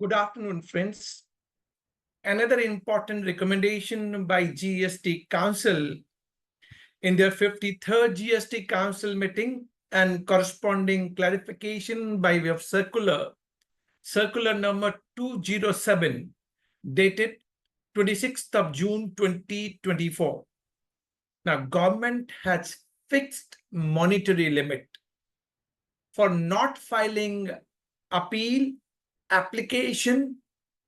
Good afternoon, friends. Another important recommendation by GST Council in their 53rd GST Council meeting and corresponding clarification by way of circular number 207, dated 26th of June 2024. Now, government has fixed monetary limit for not filing appeal application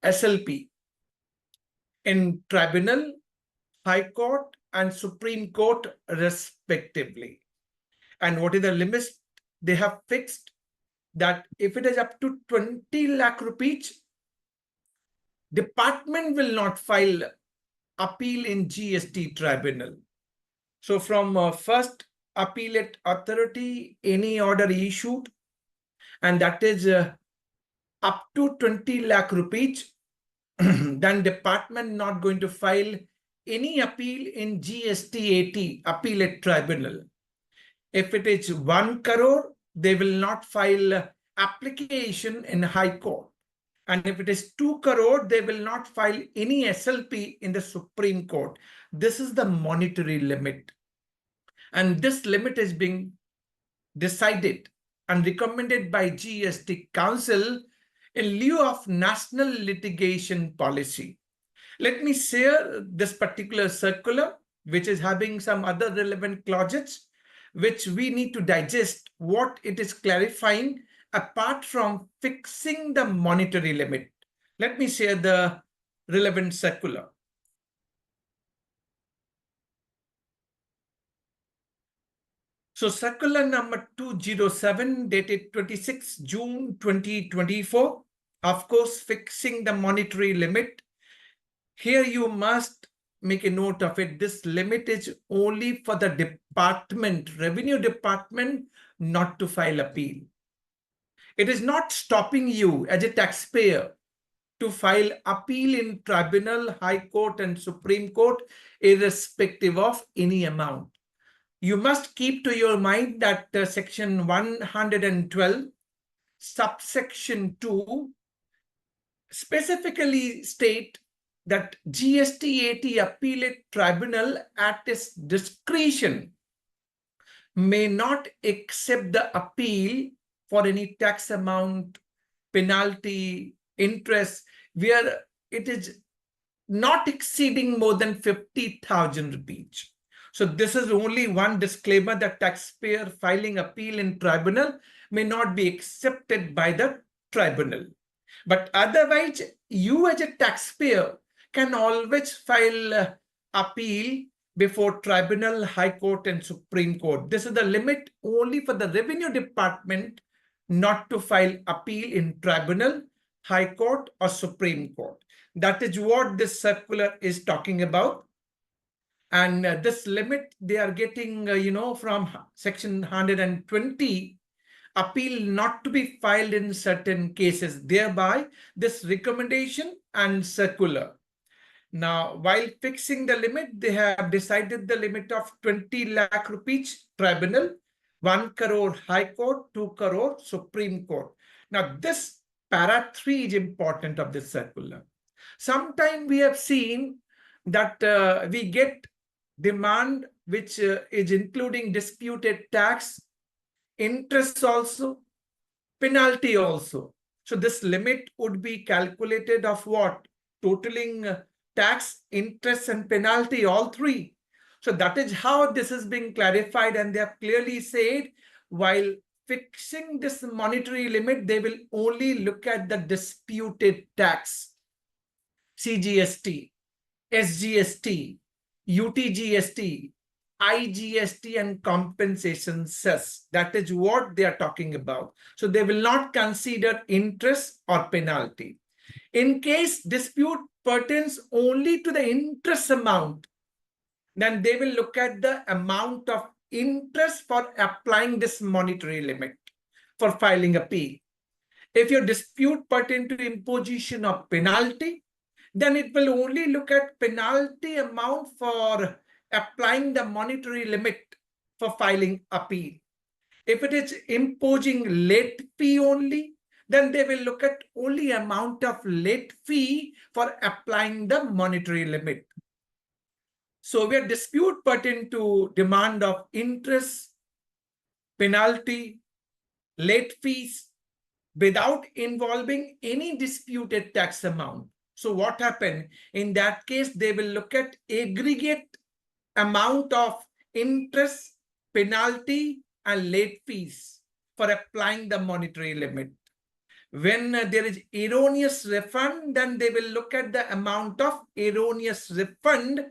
SLP in tribunal, high court and Supreme Court respectively. And what is the limit they have fixed? That if it is up to 20 lakh rupees, department will not file appeal in GST tribunal. So from first appellate authority, any order issued, and that is up to 20 lakh rupees, then department not going to file any appeal in GSTAT, appellate tribunal. If it is 1 crore, they will not file application in high court. And if it is 2 crore, they will not file any SLP in the Supreme Court. This is the monetary limit. And this limit is being decided and recommended by GST Council in lieu of national litigation policy. Let me share this particular circular, which is having some other relevant clauses, which we need to digest what it is clarifying apart from fixing the monetary limit. Let me share the relevant circular. So circular number 207 dated 26 June 2024, of course, fixing the monetary limit. Here you must make a note of it. This limit is only for the department, revenue department, not to file appeal. It is not stopping you as a taxpayer to file appeal in tribunal, high court and Supreme Court, irrespective of any amount. You must keep to your mind that section 112, subsection 2, specifically state that GSTAT appellate tribunal at its discretion may not accept the appeal for any tax amount, penalty, interest, where it is not exceeding more than 50,000 rupees. So this is only one disclaimer that taxpayer filing appeal in tribunal may not be accepted by the tribunal. But otherwise, you as a taxpayer can always file appeal before tribunal, high court and Supreme Court. This is the limit only for the revenue department not to file appeal in tribunal, high court or Supreme Court. That is what this circular is talking about. And this limit they are getting, from section 120, appeal not to be filed in certain cases. Thereby, this recommendation and circular. Now, while fixing the limit, they have decided the limit of 20 lakh rupees tribunal, 1 crore high court, 2 crore Supreme Court. Now, this para 3 is important of this circular. Sometimes we have seen that we get demand which is including disputed tax, interest also, penalty also. So this limit would be calculated of what? Totaling tax, interest and penalty, all three. So that is how this is being clarified, and they have clearly said while fixing this monetary limit, they will only look at the disputed tax, CGST, SGST, UTGST, IGST and compensation cess. That is what they are talking about. So they will not consider interest or penalty. In case dispute pertains only to the interest amount, then they will look at the amount of interest for applying this monetary limit for filing appeal. If your dispute pertains to imposition of penalty, then it will only look at penalty amount for applying the monetary limit for filing appeal. If it is imposing late fee only, then they will look at only amount of late fee for applying the monetary limit. So where dispute pertain to demand of interest, penalty, late fees without involving any disputed tax amount. So what happened? In that case, they will look at aggregate amount of interest, penalty, and late fees for applying the monetary limit. When there is erroneous refund, then they will look at the amount of erroneous refund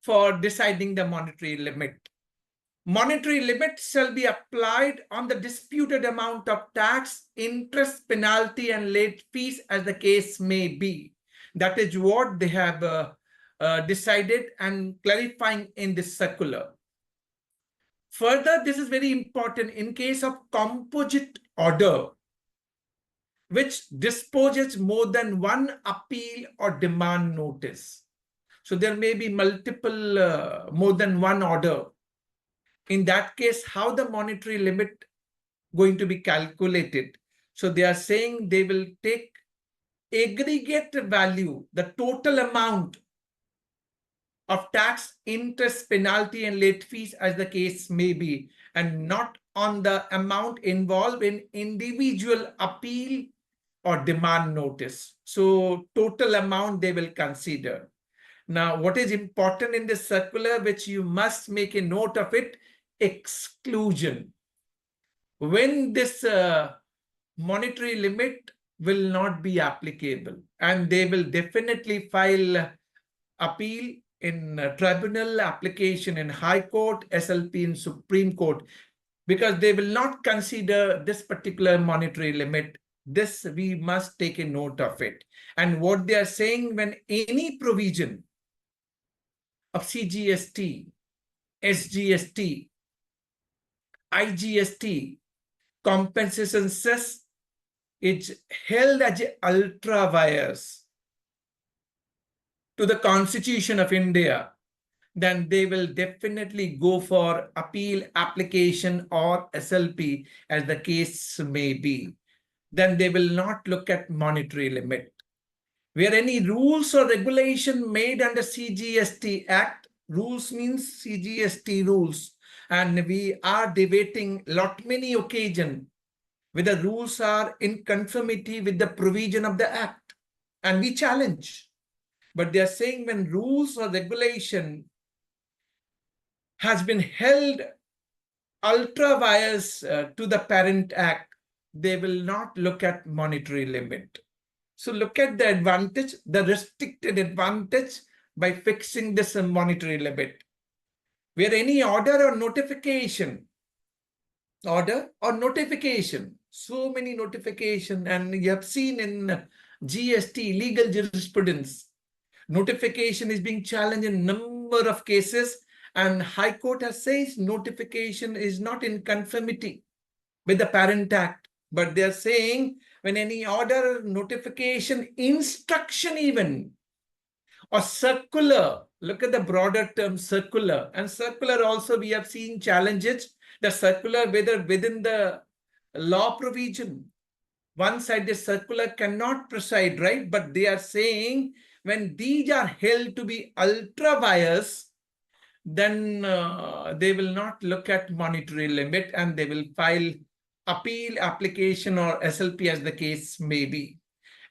for deciding the monetary limit. Monetary limit shall be applied on the disputed amount of tax, interest, penalty, and late fees as the case may be. That is what they have decided and clarifying in this circular. Further, this is very important in case of composite order, which disposes more than one appeal or demand notice. So there may be multiple, more than one order. In that case, how the monetary limit going to be calculated? So they are saying they will take aggregate value, the total amount of tax, interest, penalty, and late fees as the case may be, and not on the amount involved in individual appeal or demand notice. So total amount they will consider. Now, what is important in this circular, which you must make a note of it, exclusion. When this monetary limit will not be applicable, and they will definitely file appeal in tribunal, application in High Court, SLP in Supreme Court, because they will not consider this particular monetary limit. This we must take a note of it. And what they are saying, when any provision of CGST, SGST, IGST, compensation cess is held as ultra vires to the Constitution of India, then they will definitely go for appeal, application, or SLP as the case may be. Then they will not look at monetary limit. Where any rules or regulation made under CGST Act, rules means CGST rules, and we are debating many occasions whether rules are in conformity with the provision of the Act, and we challenge. But they are saying when rules or regulation has been held ultra vires to the parent act, they will not look at monetary limit. So look at the advantage, the restricted advantage by fixing this monetary limit. Where any order or notification, so many notification, and you have seen in GST legal jurisprudence, notification is being challenged in number of cases, and High Court has said notification is not in conformity with the parent act. But they are saying when any order, notification, instruction even, or circular, look at the broader term circular, and circular also we have seen challenges, the circular whether within the law provision, one side the circular cannot preside, right? But they are saying when these are held to be ultra vires, then they will not look at monetary limit, and they will file appeal, application, or SLP as the case may be.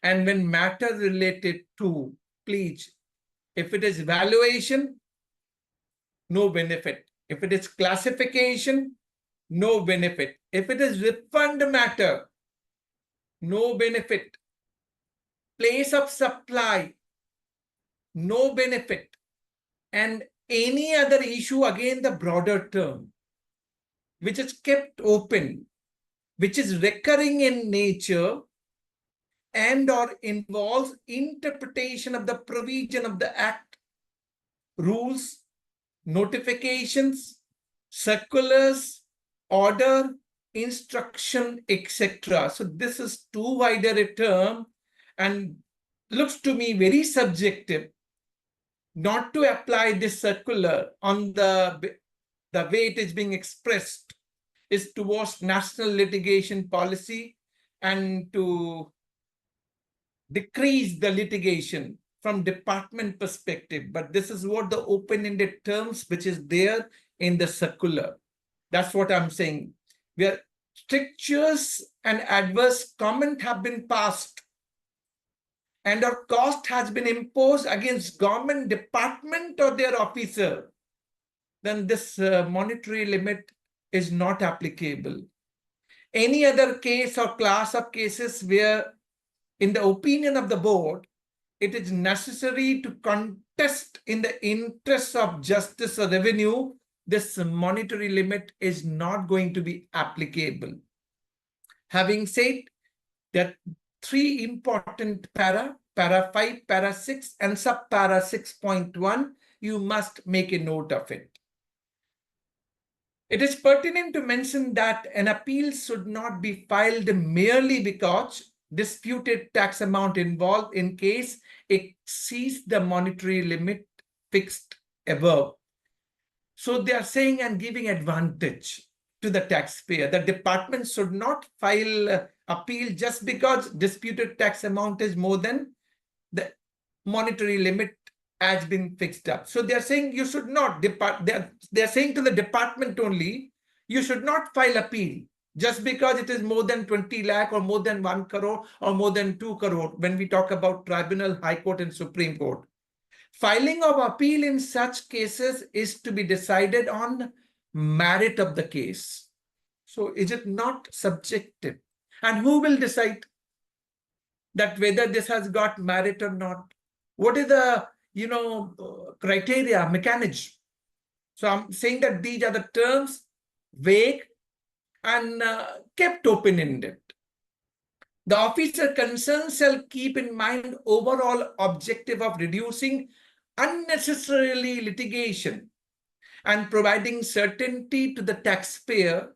And when matter related to, please, if it is valuation, no benefit. If it is classification, no benefit. If it is refund matter, no benefit. Place of supply, no benefit. And any other issue, again the broader term, which is kept open, which is recurring in nature, and or involves interpretation of the provision of the Act, rules, notifications, circulars, order, instruction, etc. So this is too wider a term and looks to me very subjective not to apply this circular on the way it is being expressed is towards national litigation policy and to decrease the litigation from department perspective. But this is what the open-ended terms which is there in the circular. That's what I'm saying. Where strictures and adverse comment have been passed and a cost has been imposed against government department or their officer, then this monetary limit is not applicable. Any other case or class of cases where, in the opinion of the board, it is necessary to contest in the interest of justice or revenue, this monetary limit is not going to be applicable. Having said that, three important para 5, para 6, and sub-para 6.1, you must make a note of it. It is pertinent to mention that an appeal should not be filed merely because disputed tax amount involved in case exceeds the monetary limit fixed above. So they are saying and giving advantage to the taxpayer. The department should not file appeal just because disputed tax amount is more than the monetary limit has been fixed up. So they are saying you should not they are saying to the department only, you should not file appeal just because it is more than 20 lakh or more than 1 crore or more than 2 crore when we talk about tribunal, high court and Supreme Court. Filing of appeal in such cases is to be decided on merit of the case. So is it not subjective? And who will decide that whether this has got merit or not? What is the criteria, mechanism? So I'm saying that these are the terms vague and kept open-ended. The officer concerned shall keep in mind overall objective of reducing unnecessarily litigation and providing certainty to the taxpayer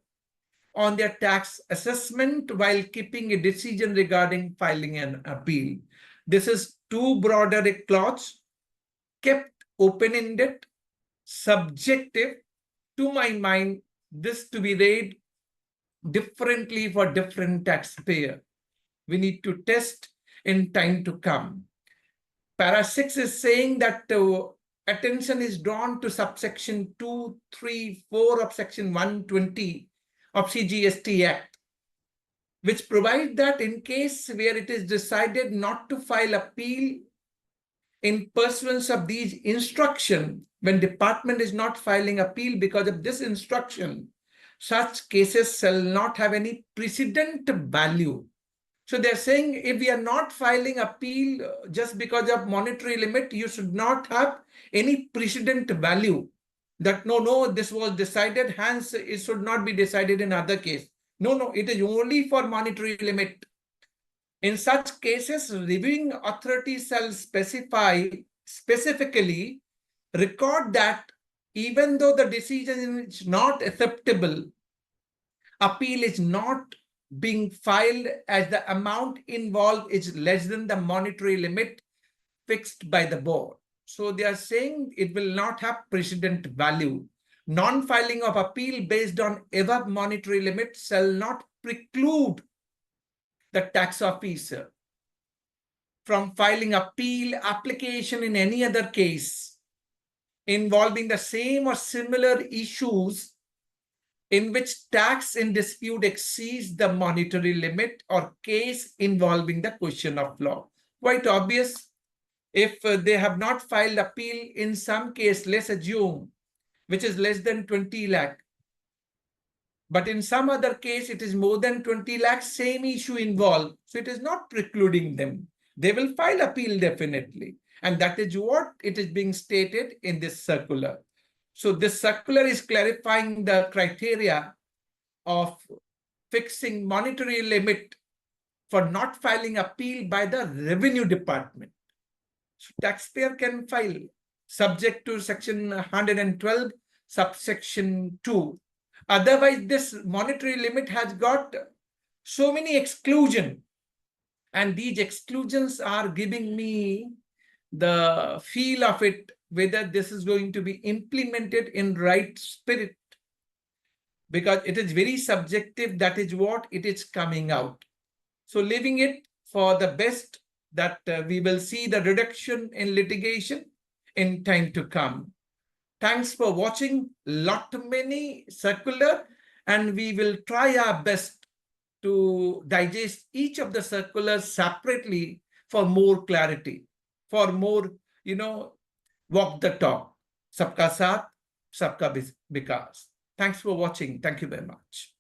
on their tax assessment while keeping a decision regarding filing an appeal. This is too broader a clause, kept open-ended, subjective. To my mind, this to be read differently for different taxpayer. We need to test in time to come. Para 6 is saying that attention is drawn to subsection 2, 3, 4 of section 120 of GST Act, which provides that in case where it is decided not to file appeal in pursuance of these instruction, when department is not filing appeal because of this instruction, such cases shall not have any precedent value. So they're saying if we are not filing appeal just because of monetary limit, you should not have any precedent value. That no, this was decided, hence it should not be decided in other case. No, it is only for monetary limit. In such cases, reviewing authority shall specifically record that even though the decision is not acceptable, appeal is not being filed as the amount involved is less than the monetary limit fixed by the board. So they are saying it will not have precedent value. Non-filing of appeal based on above monetary limit shall not preclude the tax officer from filing appeal application in any other case involving the same or similar issues in which tax in dispute exceeds the monetary limit or case involving the question of law. Quite obvious, if they have not filed appeal in some case, let's assume, which is less than 20 lakh, but in some other case, it is more than 20 lakh, same issue involved. So it is not precluding them. They will file appeal definitely. And that is what it is being stated in this circular. So this circular is clarifying the criteria of fixing monetary limit for not filing appeal by the revenue department. So taxpayer can file subject to section 112, subsection 2. Otherwise, this monetary limit has got so many exclusions. And these exclusions are giving me the feel of it, whether this is going to be implemented in right spirit. Because it is very subjective, that is what it is coming out. So leaving it for the best that we will see the reduction in litigation in time to come. Thanks for watching lot many circular, and we will try our best to digest each of the circulars separately for more clarity, for more, walk the talk. Sabka saath, sabka vikas. Thanks for watching. Thank you very much.